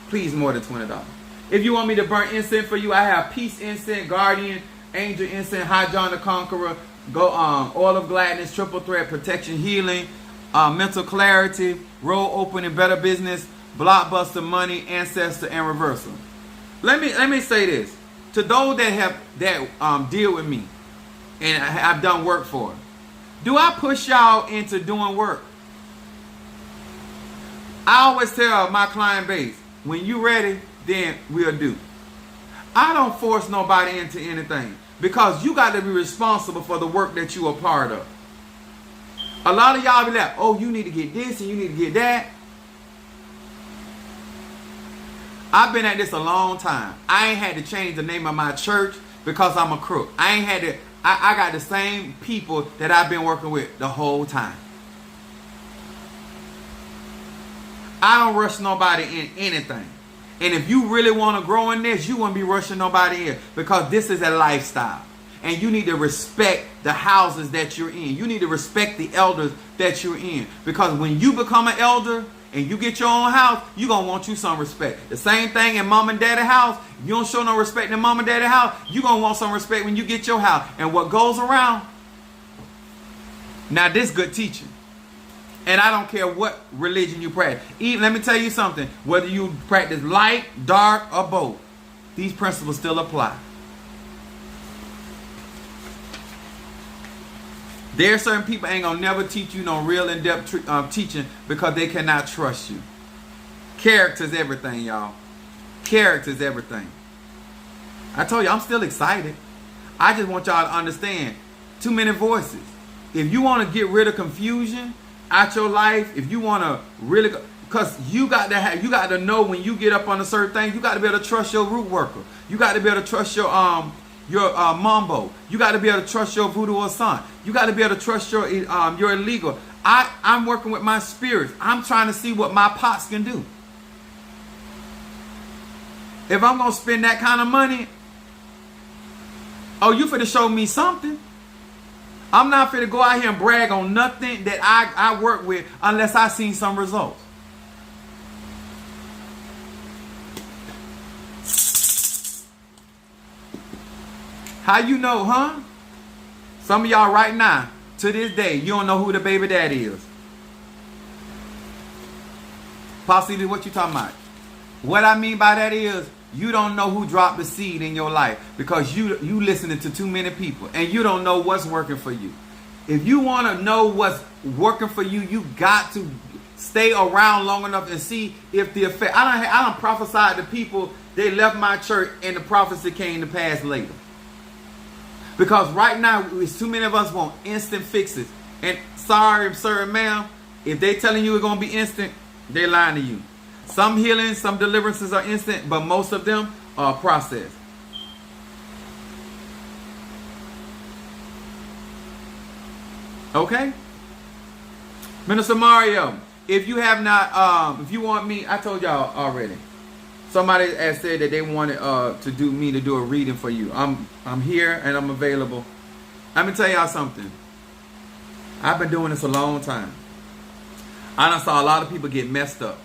please more than $20. If you want me to burn incense for you, I have peace incense, guardian, angel incense, High John the Conqueror, oil of gladness, triple threat, protection, healing, mental clarity, road opening, better business, blockbuster, money, ancestor, and reversal. Let me say this to those that deal with me and I've done work for. Do I push y'all into doing work? I always tell my client base, when you ready, then we'll do. I don't force nobody into anything because you got to be responsible for the work that you are part of. A lot of y'all be like, oh, you need to get this and you need to get that. I've been at this a long time. I ain't had to change the name of my church because I'm a crook. I got the same people that I've been working with the whole time. I don't rush nobody in anything. And if you really want to grow in this, you won't be rushing nobody in because this is a lifestyle. And you need to respect the houses that you're in. You need to respect the elders that you're in. Because when you become an elder and you get your own house, you're going to want you some respect. The same thing in mom and daddy house. You don't show no respect in mom and daddy house, you're going to want some respect when you get your house. And what goes around, now this good teaching. And I don't care what religion you practice. Let me tell you something. Whether you practice light, dark, or both, these principles still apply. There are certain people ain't gonna never teach you no real in-depth teaching because they cannot trust you. Character is everything, y'all. Character is everything. I told you, I'm still excited. I just want y'all to understand, too many voices. If you want to get rid of confusion out your life, if you want to really, because you got to know when you get up on a certain thing, you got to be able to trust your root worker. You got to be able to trust your mambo. You got to be able to trust your voodoo or son. You got to be able to trust your illegal. I'm working with my spirits. I'm trying to see what my pots can do. If I'm going to spend that kind of money, oh, you finna show me something. I'm not finna go out here and brag on nothing that I work with unless I seen some results. How you know, huh? Some of y'all right now, to this day, you don't know who the baby daddy is. Possibly what you talking about? What I mean by that is, you don't know who dropped the seed in your life because you listening to too many people and you don't know what's working for you. If you want to know what's working for you, you got to stay around long enough and see if the effect. I don't prophesy to people. They left my church and the prophecy came to pass later. Because right now, it's too many of us want instant fixes. And sorry, sir and ma'am, if they telling you it's going to be instant, they lying to you. Some healings, some deliverances are instant, but most of them are processed. Okay? Minister Mario, if you have not, if you want me, I told y'all already. Somebody has said that they wanted to do a reading for you. I'm here and I'm available. Let me tell y'all something. I've been doing this a long time. I done saw a lot of people get messed up.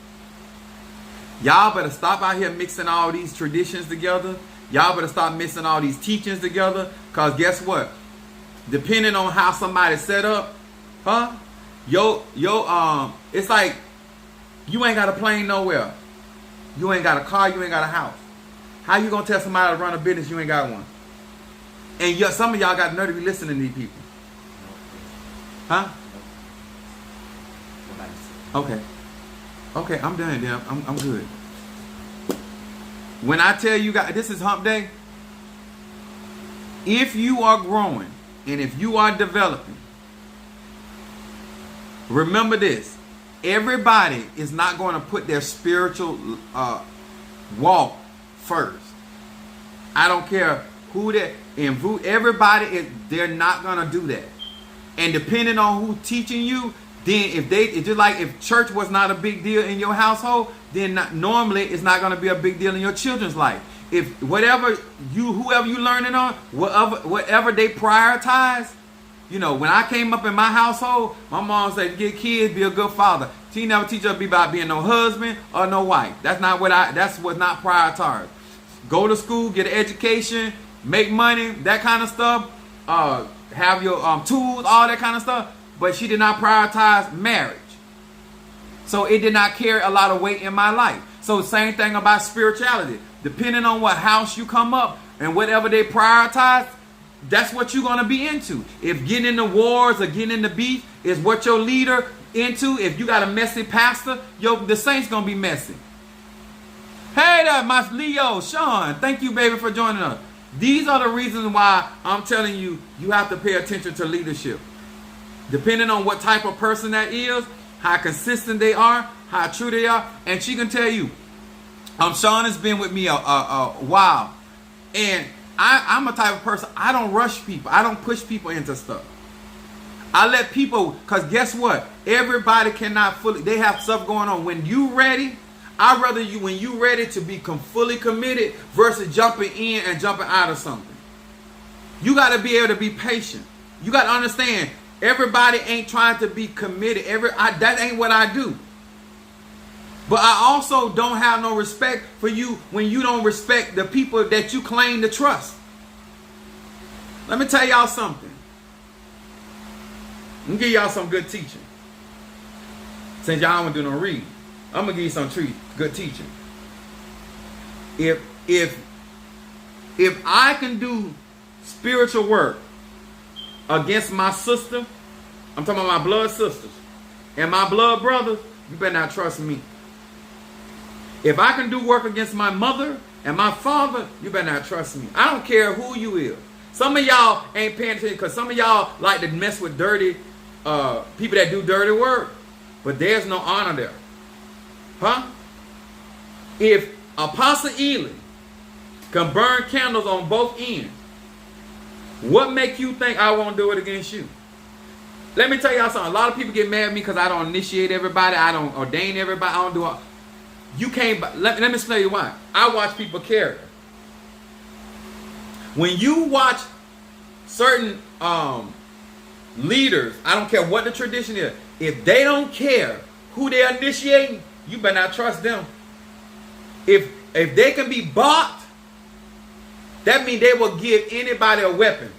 Y'all better stop out here mixing all these traditions together. Y'all better stop mixing all these teachings together. Because guess what? Depending on how somebody's set up, huh? It's like you ain't got a plane nowhere. You ain't got a car, you ain't got a house. How you gonna tell somebody to run a business you ain't got one? And some of y'all got nerve to be listening to these people. Huh? Okay. Okay, I'm done, damn. I'm good. When I tell you guys, this is hump day. If you are growing and if you are developing, remember this. Everybody is not going to put their spiritual walk first. I don't care who that everybody they're not going to do that. And depending on who teaching you, then it's just like if church was not a big deal in your household, then normally it's not going to be a big deal in your children's life. If whoever you learning on, whatever they prioritize, you know, when I came up in my household, my mom said, get kids, be a good father. She never teach us about being no husband or no wife. That's what's not prioritized. Go to school, get an education, make money, that kind of stuff. Have your tools, all that kind of stuff. But she did not prioritize marriage. So it did not carry a lot of weight in my life. So same thing about spirituality. Depending on what house you come up and whatever they prioritize, that's what you're going to be into. If getting into wars or getting into beef is what your leader into, if you got a messy pastor, the saints going to be messy. Hey there, my Leo, Sean. Thank you, baby, for joining us. These are the reasons why I'm telling you, you have to pay attention to leadership. Depending on what type of person that is, how consistent they are, how true they are. And she can tell you, Sean has been with me a while. And I'm a type of person, I don't rush people. I don't push people into stuff. I let people, because guess what? Everybody cannot they have stuff going on. When you ready, I'd rather when you ready to be fully committed versus jumping in and jumping out of something. You got to be able to be patient. You got to understand, everybody ain't trying to be committed. That ain't what I do. But I also don't have no respect for you when you don't respect the people that you claim to trust. Let me tell y'all something. I'm going to give y'all some good teaching. Since y'all don't want to do no reading, I'm going to give you some good teaching. If I can do spiritual work against my sister I'm talking about my blood sisters and my blood brothers, you better not trust me. If I can do work against my mother and my father, you better not trust me. I don't care who you is. Some of y'all ain't paying attention because some of y'all like to mess with dirty people that do dirty work. But there's no honor there. Huh? If Apostle Ely can burn candles on both ends, what make you think I won't do it against you? Let me tell y'all something. A lot of people get mad at me because I don't initiate everybody. I don't ordain everybody. I don't do all. You can't. Let me explain you why. I watch people character. When you watch certain leaders, I don't care what the tradition is, if they don't care who they're initiating, you better not trust them. If they can be bought, that means they will give anybody a weapon,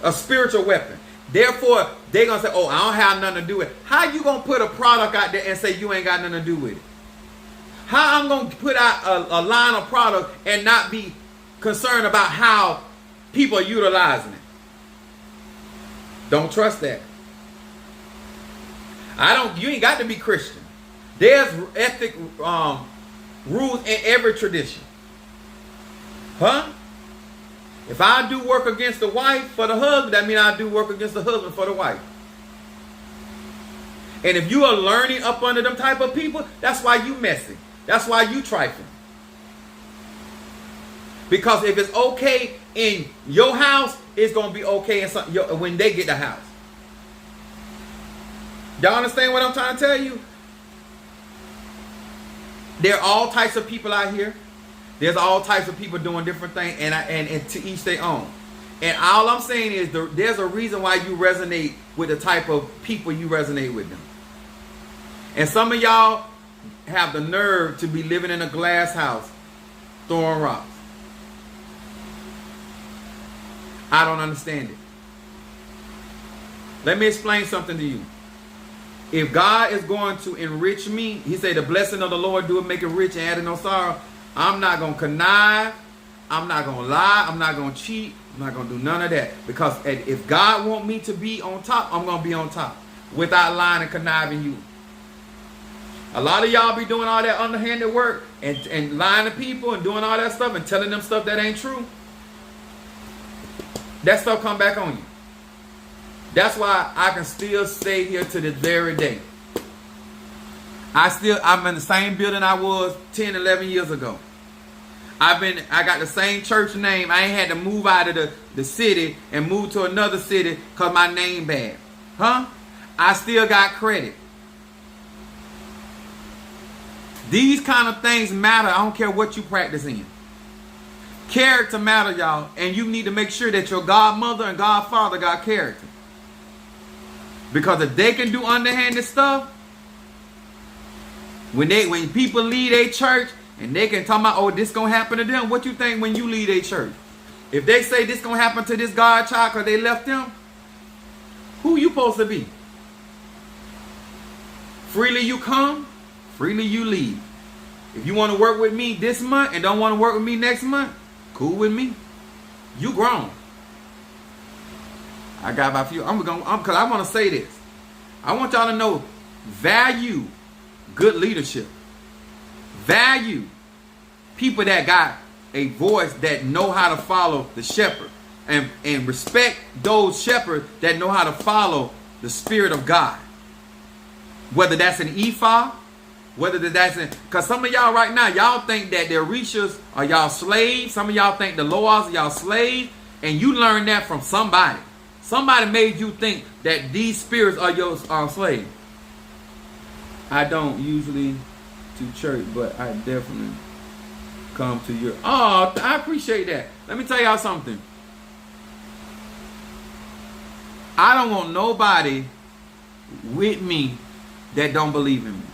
a spiritual weapon. Therefore, they're going to say, oh, I don't have nothing to do with it. How you going to put a product out there and say you ain't got nothing to do with it? How I'm going to put out a line of product and not be concerned about how people are utilizing it? Don't trust that. You ain't got to be Christian. There's ethic rules in every tradition. Huh? If I do work against the wife for the husband, that means I do work against the husband for the wife. And if you are learning up under them type of people, that's why you messy. That's why you trifling. Because if it's okay in your house, it's going to be okay in when they get the house. Y'all understand what I'm trying to tell you? There are all types of people out here. There's all types of people doing different things, and to each their own. And all I'm saying is there's a reason why you resonate with the type of people you resonate with them. And some of y'all have the nerve to be living in a glass house throwing rocks. I don't understand it. Let me explain something to you. If God is going to enrich me, he said the blessing of the Lord do it, make it rich and add no sorrow. I'm not going to connive. I'm not going to lie. I'm not going to cheat. I'm not going to do none of that. Because if God want me to be on top, I'm going to be on top. Without lying and conniving you. A lot of y'all be doing all that underhanded work and lying to people and doing all that stuff and telling them stuff that ain't true. That stuff come back on you. That's why I can still stay here to this very day. I'm in the same building I was 10, 11 years ago. I got the same church name. I ain't had to move out of the city and move to another city because my name bad. Huh? I still got credit. These kind of things matter. I don't care what you practice in. Character matter, y'all. And you need to make sure that your godmother and godfather got character. Because if they can do underhanded stuff, when people leave a church and they can talk about, oh, this gonna happen to them, what you think when you leave a church? If they say this gonna happen to this God child because they left them, who you supposed to be? Freely you come, freely you leave. If you want to work with me this month and don't want to work with me next month, cool with me. You grown. I got about a few. Because I want to say this. I want y'all to know, value good leadership. Value people that got a voice that know how to follow the shepherd. And respect those shepherds that know how to follow the Spirit of God. Whether that's an ephah, whether that's in, because some of y'all right now, y'all think that the Orishas are y'all slaves. Some of y'all think the Loas are y'all slaves. And you learned that from somebody. Somebody made you think that these spirits are your slaves. I don't usually to church, but I definitely come to your... Oh, I appreciate that. Let me tell y'all something. I don't want nobody with me that don't believe in me.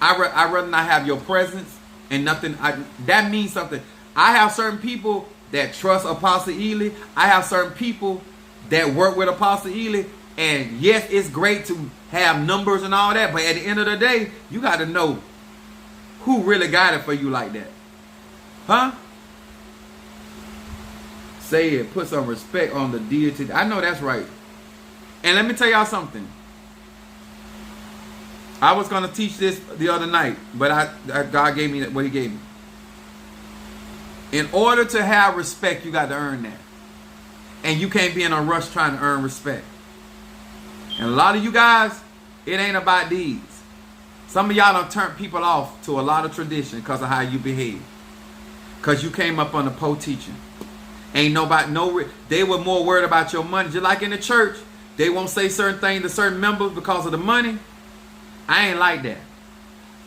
I'd rather not have your presence and nothing. That means something. I have certain people that trust Apostle Ely. I have certain people that work with Apostle Ely. And yes, it's great to have numbers and all that. But at the end of the day, you got to know who really got it for you like that. Huh? Say it. Put some respect on the deity. I know that's right. And let me tell y'all something. I was going to teach this the other night, but God gave me what he gave me. In order to have respect, you got to earn that. And you can't be in a rush trying to earn respect. And a lot of you guys, it ain't about these. Some of y'all done turned people off to a lot of tradition because of how you behave. Because you came up on the poor teaching. Ain't nobody, they were more worried about your money. Just like in the church, they won't say certain things to certain members because of the money. I ain't like that.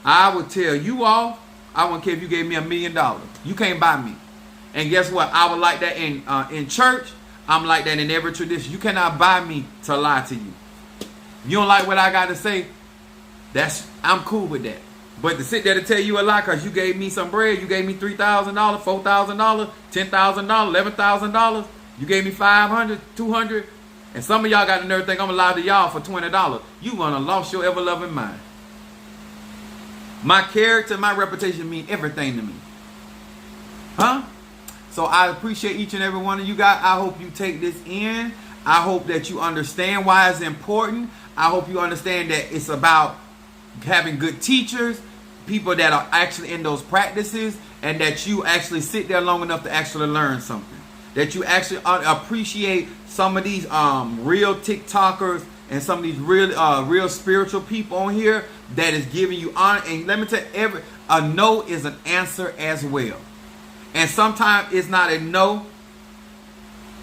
I would tell you all, I wouldn't care if you gave me $1 million. You can't buy me. And guess what? I would like that in church. I'm like that in every tradition. You cannot buy me to lie to you. You don't like what I got to say, I'm cool with that. But to sit there to tell you a lie because you gave me some bread, you gave me $3,000, $4,000, $10,000, $11,000, you gave me $500, $200, and some of y'all got the nerve to think I'm allowed to y'all for $20. You gonna lost your ever-loving mind. My character, my reputation mean everything to me. Huh? So I appreciate each and every one of you guys. I hope you take this in. I hope that you understand why it's important. I hope you understand that it's about having good teachers, people that are actually in those practices, and that you actually sit there long enough to actually learn something. That you actually appreciate some of these real TikTokers and some of these real spiritual people on here that is giving you honor. And let me tell you, a no is an answer as well. And sometimes it's not a no.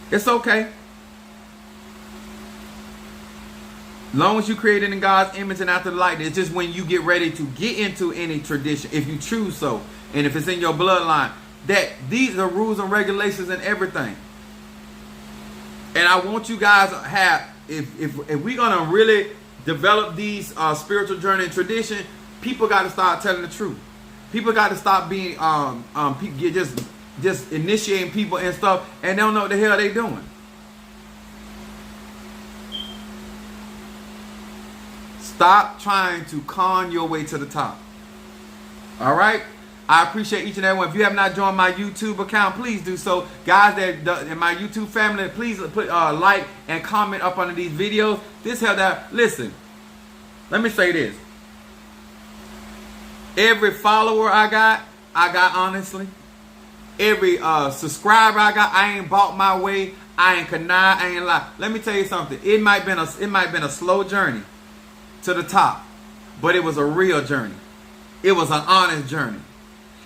It's okay. Long as you created in God's image and after the likeness. It's just when you get ready to get into any tradition, if you choose so, and if it's in your bloodline, that these are rules and regulations and everything. And I want you guys to have, if we're going to really develop these spiritual journey and tradition, people got to start telling the truth. People got to stop being just initiating people and stuff, and they don't know what the hell they doing. Stop trying to con your way to the top. All right? I appreciate each and every one. If you have not joined my YouTube account, please do so. Guys that in my YouTube family, please put like and comment up under these videos. This helped out. Listen, let me say this. Every follower I got honestly. Every subscriber I got, I ain't bought my way. I ain't connive. I ain't lie. Let me tell you something. It might have been a slow journey to the top, but it was a real journey. It was an honest journey.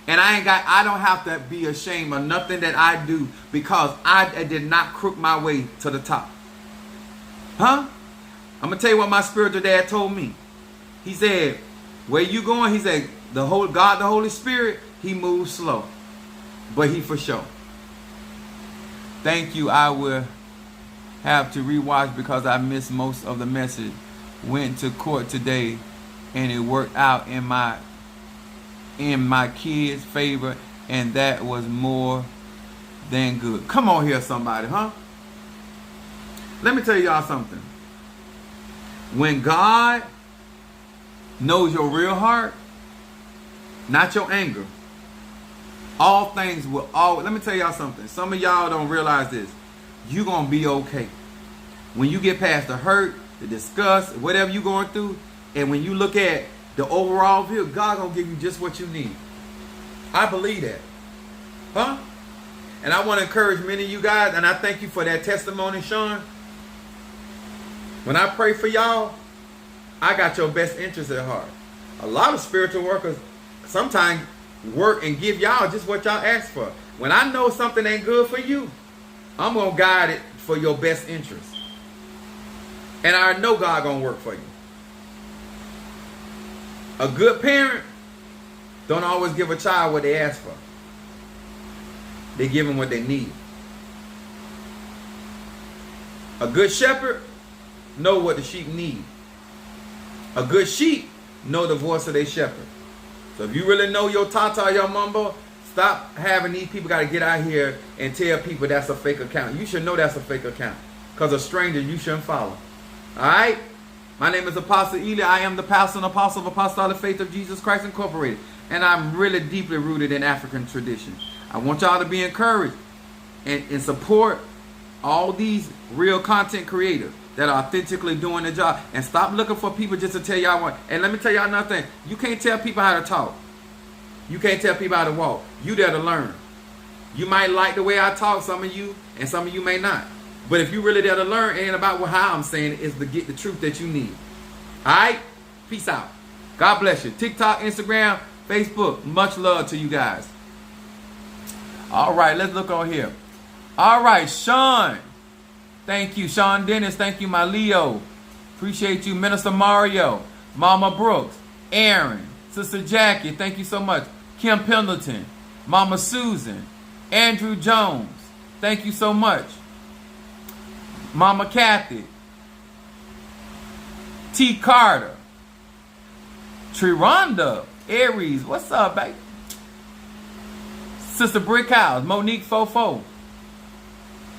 And I don't have to be ashamed of nothing that I do because I did not crook my way to the top. Huh? I'm going to tell you what my spiritual dad told me. He said, where you going? He said, the Holy Spirit, he moves slow, but he for sure. Thank you. I will have to rewatch because I missed most of the message. Went to court today and it worked out in my kids' favor, and that was more than good. Come on here, somebody, huh? Let me tell y'all something. When God knows your real heart, not your anger, all things will always, let me tell y'all something. Some of y'all don't realize this. You're going to be okay. When you get past the hurt, the disgust, whatever you're going through, and when you look at the overall view, God gonna give you just what you need. I believe that. Huh? And I want to encourage many of you guys, and I thank you for that testimony, Sean. When I pray for y'all, I got your best interest at heart. A lot of spiritual workers sometimes work and give y'all just what y'all ask for. When I know something ain't good for you, I'm gonna guide it for your best interest. And I know God gonna work for you. A good parent don't always give a child what they ask for. They give them what they need. A good shepherd know what the sheep need. A good sheep know the voice of their shepherd. So if you really know your tata, your mumbo, stop having these people got to get out here and tell people that's a fake account. You should know that's a fake account. Because a stranger you shouldn't follow. Alright? My name is Apostle Ely. I am the pastor and apostle of Apostolic Faith of Jesus Christ Incorporated. And I'm really deeply rooted in African tradition. I want y'all to be encouraged and support all these real content creators. that are authentically doing the job. And stop looking for people just to tell y'all what. And let me tell y'all another thing. You can't tell people how to talk. You can't tell people how to walk. You there to learn. You might like the way I talk, some of you, and some of you may not. But if you really there to learn, it ain't about how I'm saying it, is to get the truth that you need. All right? Peace out. God bless you. TikTok, Instagram, Facebook. Much love to you guys. All right, let's look on here. All right, Sean. Thank you. Sean Dennis, thank you, my Leo. Appreciate you. Minister Mario. Mama Brooks. Aaron. Sister Jackie, thank you so much. Kim Pendleton. Mama Susan. Andrew Jones, thank you so much. Mama Kathy. T. Carter. Trironda. Aries, what's up, baby? Sister Brick House. Monique Fofo.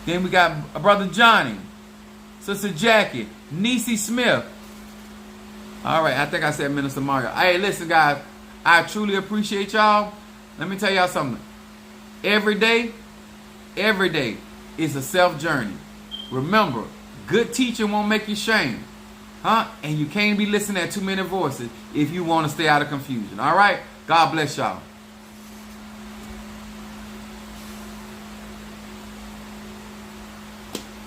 Then we got Brother Johnny. Sister Jackie. Niecy Smith. All right, I think I said Minister Mario. Hey, listen, guys. I truly appreciate y'all. Let me tell y'all something. Every day is a self-journey. Remember, good teaching won't make you shame. And you can't be listening to too many voices if you want to stay out of confusion. All right? God bless y'all.